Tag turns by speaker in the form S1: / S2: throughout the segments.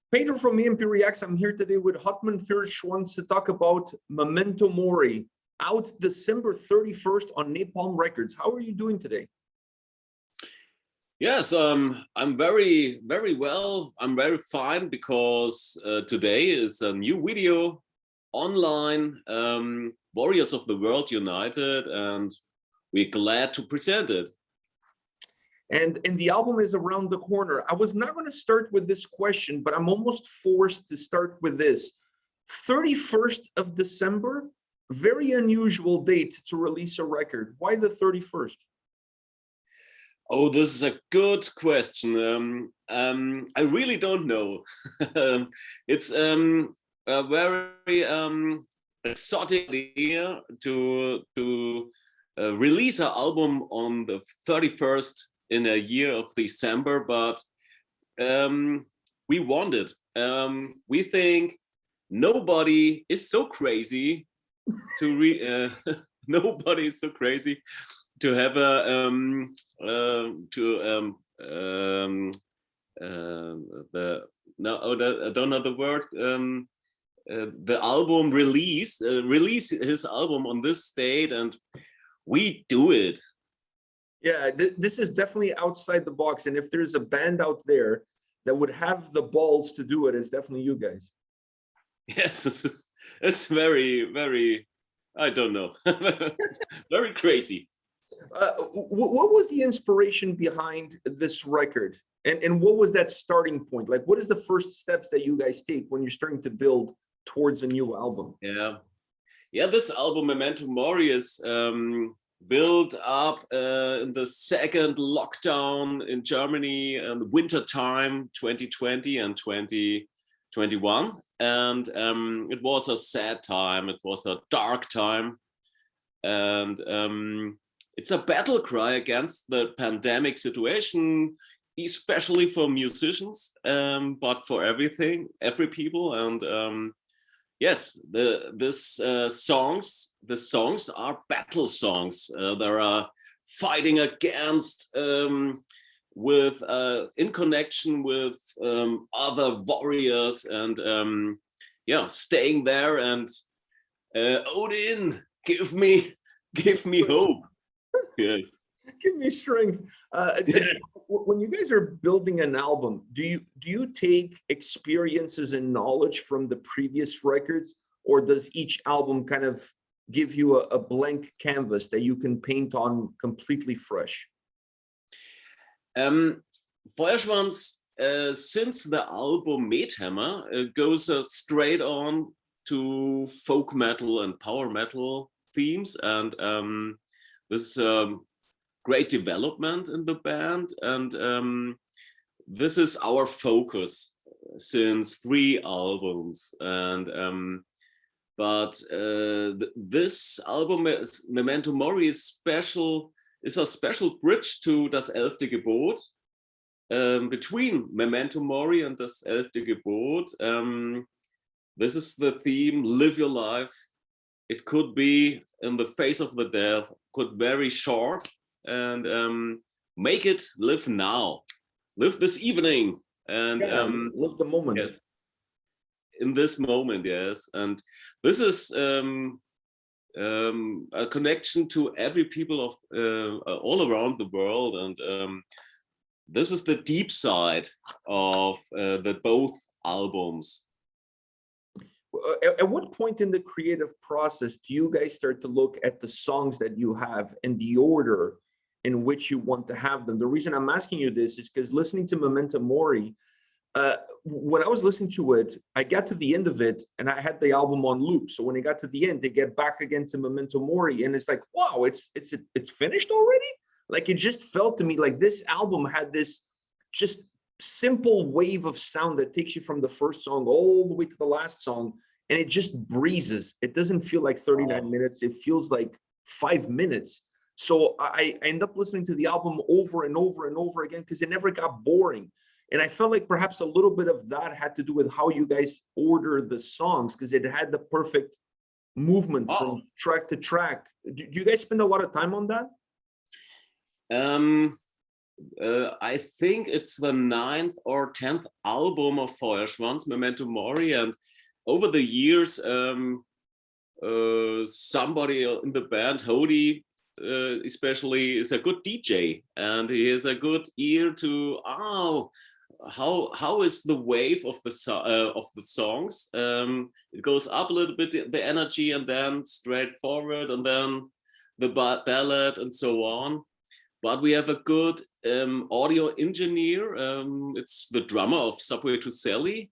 S1: Pedro from A&P-Reacts. I'm here today with Hauptmann Feuerschwanz to talk about Memento Mori, out December 31st on Napalm Records. How are you doing today?
S2: Yes, I'm very well. I'm very fine because today is a new video online, Warriors of the World United, and we're glad to present it.
S1: And the album is around the corner. I was not going to start with this question, but I'm almost forced to start with this. 31st of December, very unusual date to release a record. Why the 31st?
S2: Oh, this is a good question. I really don't know. It's a very exotic idea to release an album on the 31st in a year of December, but we want it. We think nobody is so crazy to nobody is so crazy to have a I don't know the word, the album release his album on this date, and we do it.
S1: Yeah, this is definitely outside the box, and if there's a band out there that would have the balls to do it, it's definitely you guys.
S2: Yes, it's very, I don't know, very crazy.
S1: What was the inspiration behind this record, and what was that starting point? Like, what is the first steps that you guys take when you're starting to build towards a new album?
S2: Yeah, this album Memento Mori is built up in the second lockdown in Germany in winter time 2020 and 2021, and it was a sad time. It was a dark time, and it's a battle cry against the pandemic situation, especially for musicians, but for every people. And yes, the songs are battle songs. There are fighting against, with in connection with other warriors, and yeah, staying there and Odin, give me hope. Yes.
S1: Give me strength. When you guys are building an album, do you take experiences and knowledge from the previous records, or does each album kind of give you a blank canvas that you can paint on completely fresh?
S2: Feuerschwanz, since the album Methammer goes straight on to folk metal and power metal themes, and this great development in the band, and this is our focus since 3 albums. And but this album, Memento Mori, is a special bridge to Das 11. Gebot, between Memento Mori and Das 11. Gebot. This is the theme: live your life. It could be in the face of the death, could very short, and make it live now, live this evening, and
S1: live the moment.
S2: Yes, in this moment. Yes, and this is a connection to every people of all around the world, and this is the deep side of the both albums.
S1: At what point in the creative process do you guys start to look at the songs that you have and the order in which you want to have them? The reason I'm asking you this is because listening to Memento Mori, when I was listening to it, I got to the end of it and I had the album on loop. So when I got to the end, they get back again to Memento Mori, and it's like, wow, it's finished already. Like, it just felt to me like this album had this just simple wave of sound that takes you from the first song all the way to the last song, and it just breezes. It doesn't feel like 39 minutes. It feels like 5 minutes. So I end up listening to the album over and over and over again because it never got boring. And I felt like perhaps a little bit of that had to do with how you guys order the songs, because it had the perfect movement from track to track. Do you guys spend a lot of time on that?
S2: I think it's the 9th or 10th album of Feuerschwanz, Memento Mori, and over the years, somebody in the band, Hody, especially, is a good DJ, and he has a good ear to how is the wave of the songs. It goes up a little bit, the energy, and then straight forward, and then the ballad, and so on. But we have a good audio engineer. It's the drummer of Subway to Sally,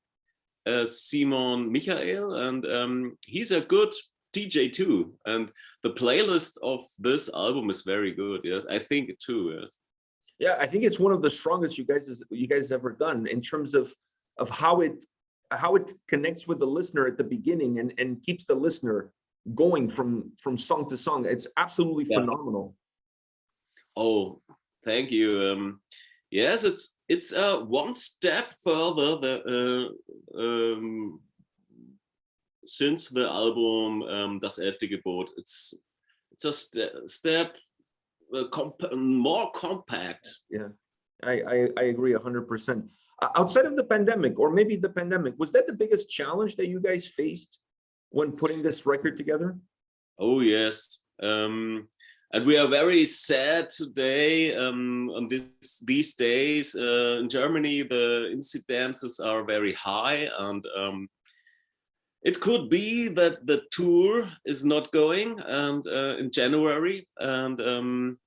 S2: Simon Michael, and he's a good DJ too. And the playlist of this album is very good. Yes, I think it too. Yes.
S1: Yeah, I think it's one of the strongest you guys ever done in terms of how it connects with the listener at the beginning and keeps the listener going from song to song. It's absolutely phenomenal.
S2: Oh, thank you. Yes, it's one step further since the album Das 11. Gebot. It's a step more compact.
S1: Yeah, I agree 100%. Outside of the pandemic, or maybe the pandemic, was that the biggest challenge that you guys faced when putting this record together?
S2: Oh yes. And we are very sad today. On these days in Germany, the incidences are very high, and it could be that the tour is not going, and in January. And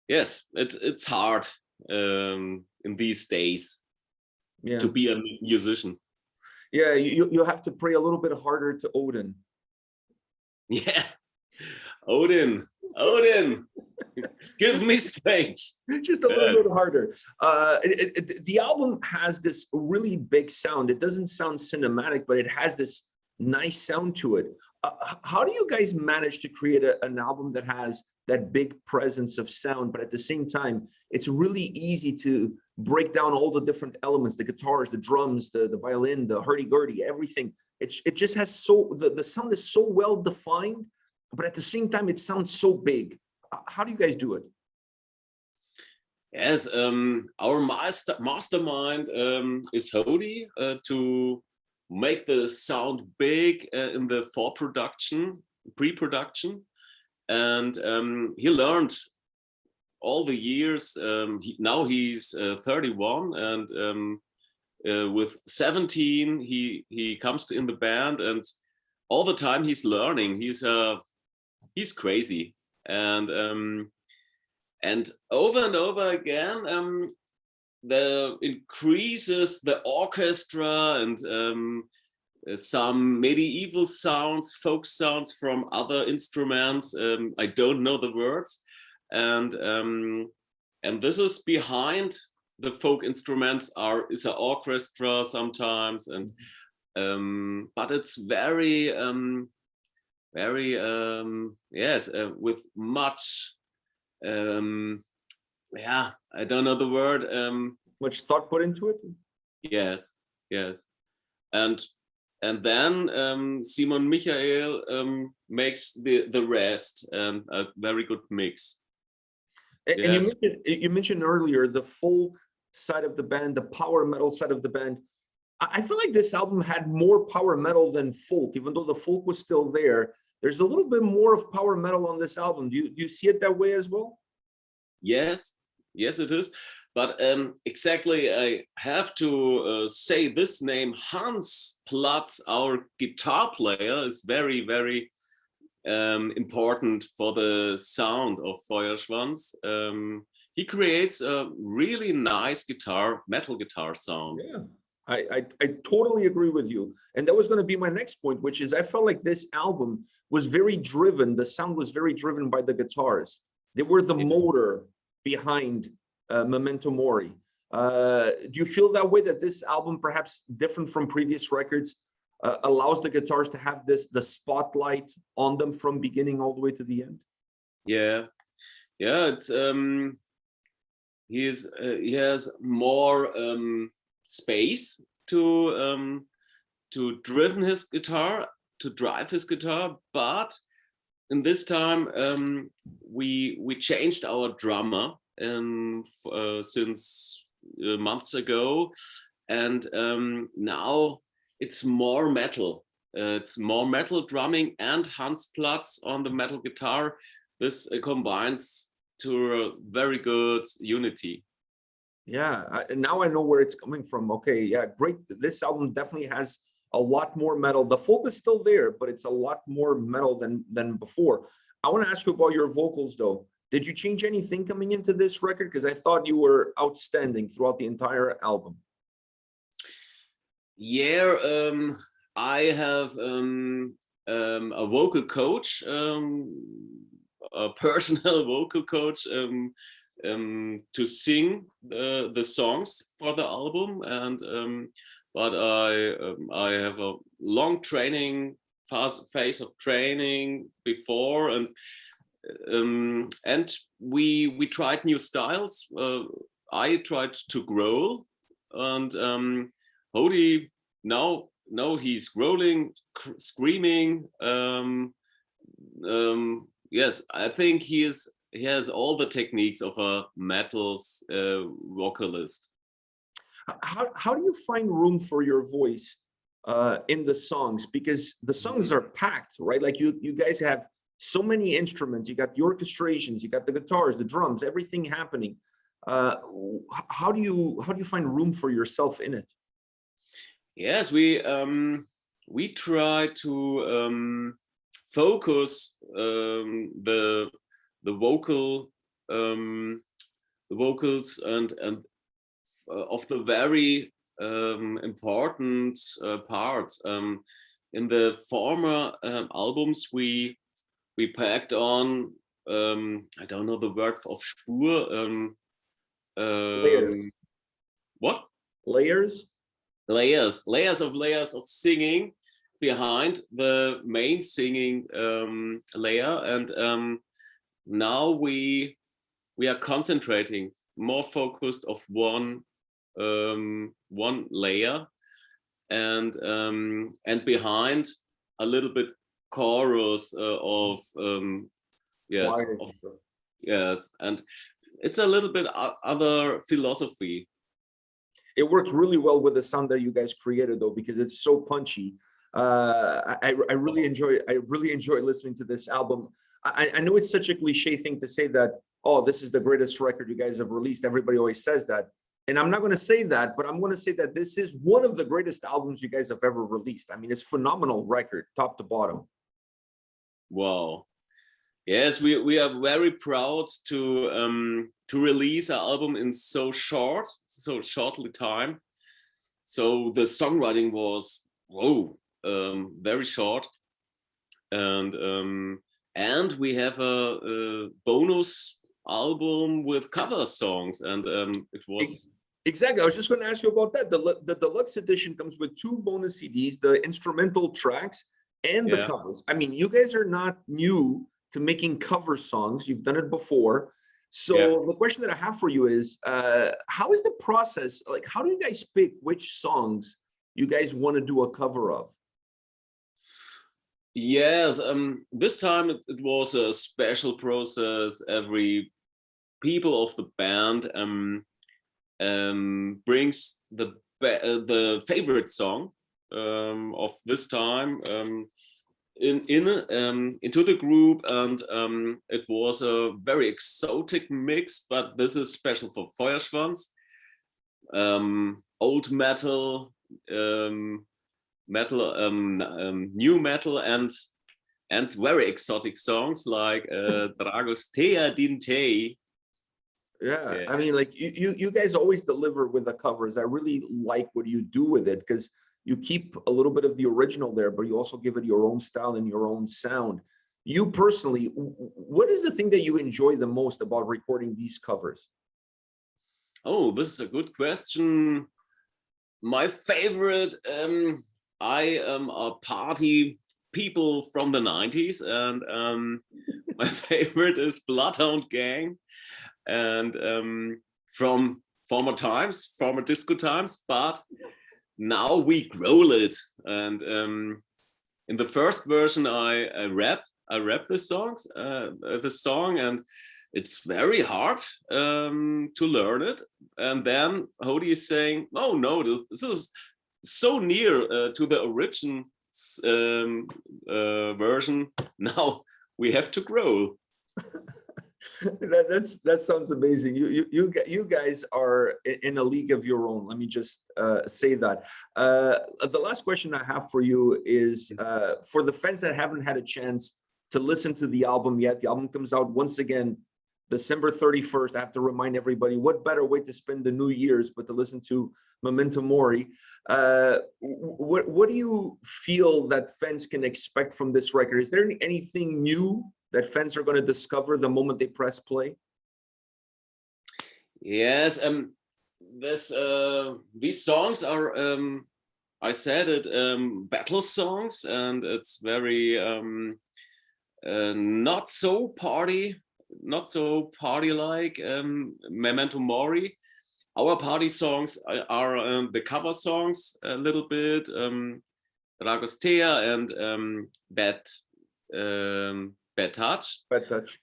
S2: yes, it's hard in these days to be a musician.
S1: Yeah, you have to pray a little bit harder to Odin.
S2: Yeah, Odin, give me strength.
S1: Just a little bit harder. The album has this really big sound. It doesn't sound cinematic, but it has this nice sound to it. How do you guys manage to create an album that has that big presence of sound, but at the same time, it's really easy to break down all the different elements, the guitars, the drums, the violin, the hurdy-gurdy, everything. It just has the sound is so well defined, but at the same time, it sounds so big. How do you guys do it?
S2: Yes, our mastermind is Hody, to make the sound big in the pre-production, and he learned all the years. Now he's 31, and with 17 he comes in the band, and all the time he's learning. He's crazy, and over and over again, the increases the orchestra and some medieval sounds, folk sounds from other instruments. I don't know the words, and this is behind the folk instruments is an orchestra sometimes, and but it's very yes, with much yeah, I don't know the word.
S1: Much thought put into it.
S2: Yes, and then Simon Michael makes the rest, and a very good mix.
S1: And yes. You mentioned earlier the folk side of the band, the power metal side of the band. I feel like this album had more power metal than folk, even though the folk was still there. There's a little bit more of power metal on this album. Do you see it that way as well?
S2: Yes, it is. But exactly, I have to say this name, Hans Platz, our guitar player, is very, very important for the sound of Feuerschwanz. He creates a really nice metal guitar sound.
S1: Yeah, I totally agree with you. And that was going to be my next point, which is I felt like this album was very driven. The sound was very driven by the guitars. They were the motor behind Memento Mori. Do you feel that way, that this album, perhaps different from previous records, allows the guitars to have the spotlight on them from beginning all the way to the end?
S2: Yeah, it's he has more space to drive his guitar, but in this time we changed our drummer, since months ago, and now it's more metal. It's more metal drumming and Hans Platz on the metal guitar. This combines to a very good unity.
S1: Yeah, now I know where it's coming from. Okay, yeah, great. This album definitely has a lot more metal. The folk is still there, but it's a lot more metal than before. I want to ask you about your vocals, though. Did you change anything coming into this record? Because I thought you were outstanding throughout the entire album.
S2: Yeah, I have a vocal coach, a personal vocal coach, to sing the songs for the album, and but I have a long training phase of training before, and we tried new styles. I tried to growl, and Hody now he's growling, screaming. Yes, I think he has all the techniques of a metal vocalist.
S1: How do you find room for your voice in the songs? Because the songs are packed, right? Like you guys have so many instruments. You got the orchestrations, you got the guitars, the drums, everything happening. How do you find room for yourself in it?
S2: Yes, we try to focus the vocal the vocals and of the very important parts. In the former albums, we packed on I don't know the word of Spur.
S1: Layers.
S2: What?
S1: Layers?
S2: Layers of singing behind the main singing layer, and now we are concentrating, more focused of one layer, and behind a little bit chorus of yes, and it's a little bit other philosophy.
S1: It worked really well with the sound that you guys created, though, because it's so punchy. I really enjoy listening to this album. I know it's such a cliche thing to say that, oh, this is the greatest record you guys have released. Everybody always says that. And I'm not going to say that, but I'm going to say that this is one of the greatest albums you guys have ever released. I mean, it's a phenomenal record, top to bottom.
S2: Wow. Yes, we are very proud to release our album in so shortly time. So the songwriting was very short, and we have a bonus album with cover songs, and it was
S1: exactly. I was just going to ask you about that. The deluxe edition comes with 2 bonus CDs, the instrumental tracks and the covers. I mean, you guys are not new to making cover songs. You've done it before. So the question that I have for you is, how is the process? Like, how do you guys pick which songs you guys want to do a cover of?
S2: Yes, this time it was a special process. Every people of the band brings the favorite song of this time into the group, and it was a very exotic mix, but this is special for Feuerschwanz. Old metal, new metal, and very exotic songs like Dragostea Dintei.
S1: Yeah, I mean, like you guys always deliver with the covers. I really like what you do with it, because you keep a little bit of the original there, but you also give it your own style and your own sound. You personally, what is the thing that you enjoy the most about recording these covers?
S2: Oh, this is a good question. My favorite, I am a party people from the 90s, and my favorite is Bloodhound Gang, and from former disco times, but now we growl it, and in the first version I rap the song, and it's very hard to learn it. And then Hody is saying, oh no, this is so near to the original version. Now we have to grow.
S1: That sounds amazing. You guys are in a league of your own. Let me just say that. The last question I have for you is for the fans that haven't had a chance to listen to the album yet. The album comes out once again December 31st. I have to remind everybody, what better way to spend the New Year's but to listen to Memento Mori. What do you feel that fans can expect from this record? Is there anything new that fans are going to discover the moment they press play?
S2: Yes, these songs are, I said it, battle songs, and it's very not so party like Memento Mori. Our party songs are the cover songs a little bit, Dragostea and Bad Touch.
S1: Bad Touch.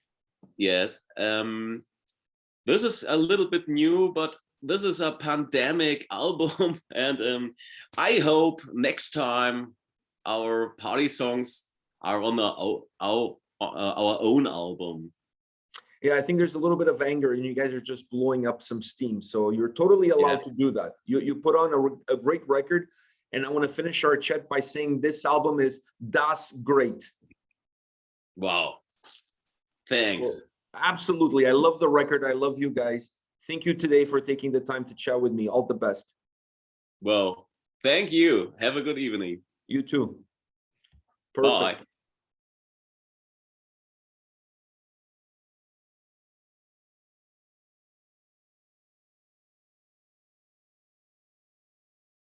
S2: Yes. This is a little bit new, but this is a pandemic album, and I hope next time our party songs are on our own album.
S1: Yeah, I think there's a little bit of anger, and you guys are just blowing up some steam. So you're totally allowed to do that. You put on a great record, and I want to finish our chat by saying this album is das great.
S2: Wow, thanks.
S1: So, absolutely, I love the record. I love you guys. Thank you today for taking the time to chat with me. All the best.
S2: Well, thank you. Have a good evening.
S1: You too. Perfect.
S2: Bye.